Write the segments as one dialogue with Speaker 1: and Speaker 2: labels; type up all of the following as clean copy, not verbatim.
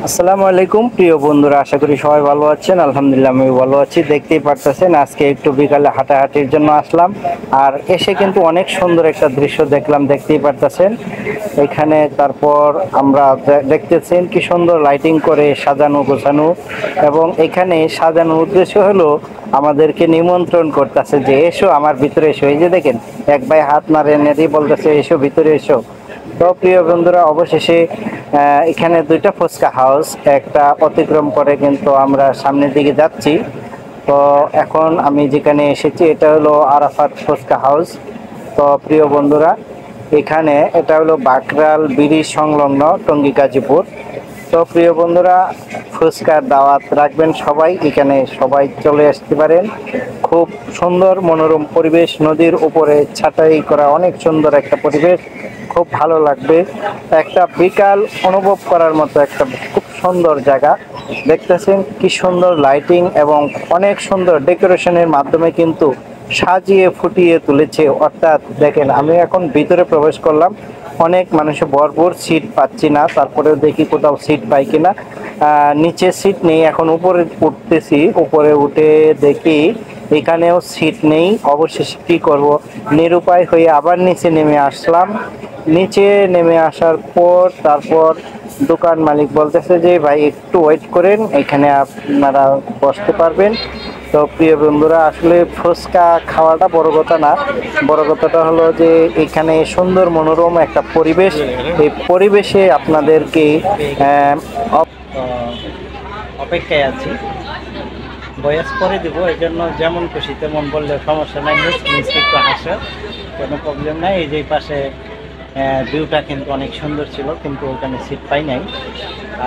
Speaker 1: আসসালামু আলাইকুম প্রিয় বন্ধুরা, আশা করি সবাই ভালো আছেন। আলহামদুলিল্লাহ আমি ভালো আছি। দেখতেই পারতেছেন আজকে একটু বিকালে হাঁটাহাঁটির জন্য আসলাম, আর এসে কিন্তু অনেক সুন্দর একটা দৃশ্য দেখলাম। দেখতেই পারতেছেন এখানে, তারপর আমরা দেখতেছেন কি সুন্দর লাইটিং করে সাজানো গোছানো, এবং এখানে সাজানোর উদ্দেশ্য হলো আমাদেরকে নিমন্ত্রণ করতেছে যে এসো আমার ভিতরে এসো। এই যে দেখেন, এক ভাই হাত নাড়ে নেড়ে বলতেছে এসো ভিতরে এসো। তো প্রিয় বন্ধুরা, অবশেষে এখানে দুইটা ফুচকা হাউস একটা অতিক্রম করে কিন্তু আমরা সামনের দিকে যাচ্ছি। তো এখন আমি যেখানে এসেছি এটা হলো আরাফাত ফুচকা হাউস। তো প্রিয় বন্ধুরা, এখানে এটা হলো বাকরাল ব্রিজ সংলগ্ন, টঙ্গী গাজীপুর। তো প্রিয় বন্ধুরা, ফুচকার দাওয়াত রাখবেন সবাই, এখানে সবাই চলে আসতে পারেন। খুব সুন্দর মনোরম পরিবেশ, নদীর উপরে ছাটাই করা অনেক সুন্দর একটা পরিবেশ, খুব ভালো লাগবে। একটা বিকাল অনুভব করার মতো একটা খুব সুন্দর জায়গা। দেখতেছেন কি সুন্দর লাইটিং এবং অনেক সুন্দর ডেকোরেশনের মাধ্যমে কিন্তু সাজিয়ে ফুটিয়ে তুলেছে। অর্থাৎ দেখেন, আমি এখন ভিতরে প্রবেশ করলাম, অনেক মানুষে ভরপুর, সিট পাচ্ছি না, তারপরেও দেখি কোথাও সিট পাই কিনা। নিচে সিট নেই, এখন উপরে উঠতেছি, উপরে উঠে দেখি এখানেও সিট নেই। অবশেষে কি করব, নিরুপায় হয়ে আবার নিচে নেমে আসলাম। নিচে নেমে আসার পর তারপর দোকান মালিক বলতেছে যে ভাই একটু ওয়েট করেন, এখানে আপনারা বসতে পারবেন। তো প্রিয় বন্ধুরা, আসলে ফুচকা খাওয়াটা বড় কথা না, বড় কথাটা হলো যে এখানে সুন্দর মনোরম একটা পরিবেশ, এই পরিবেশে আপনাদেরকে অপেক্ষায় আছি। বয়স পরে দিব, এই জন্য যেমন খুশি তেমন বললে সমস্যা নাই, একটু হাসা, কোনো প্রবলেম নাই। এই যে পাশে ভিউটা কিন্তু অনেক সুন্দর ছিল, কিন্তু ওখানে সিট পাই নাই।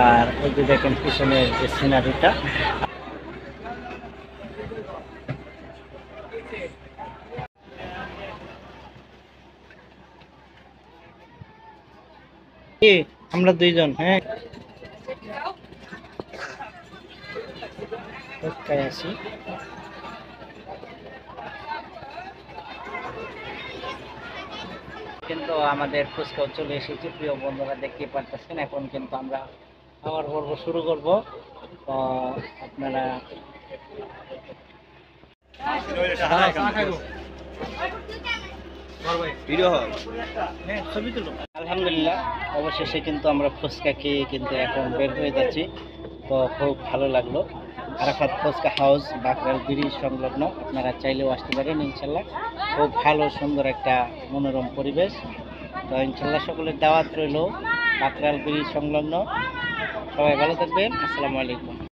Speaker 1: আর ওই যে দেখেন পিছনের যে সিনারিটা, আমরা দুইজন আছি। কিন্তু আমাদের ফুচকা চলে এসেছে প্রিয় বন্ধুরা, দেখতে পারতেছেন। এখন কিন্তু আমরা খাওয়ার পর্ব শুরু করব। তো আপনারা আলহামদুলিল্লাহ, অবশেষে কিন্তু আমরা ফুচকা খেয়ে কিন্তু এখন বের হয়ে যাচ্ছি। তো খুব ভালো লাগলো। আরাফাত ফুচকা হাউস, বাকরাল ব্রিজ সংলগ্ন, আপনারা চাইলেও আসতে পারেন ইনশাল্লাহ। খুব ভালো সুন্দর একটা মনোরম পরিবেশ। তো ইনশাল্লাহ সকলের দাওয়াত রইল বাকরাল ব্রিজ সংলগ্ন। সবাই ভালো থাকবেন। আসসালামু আলাইকুম।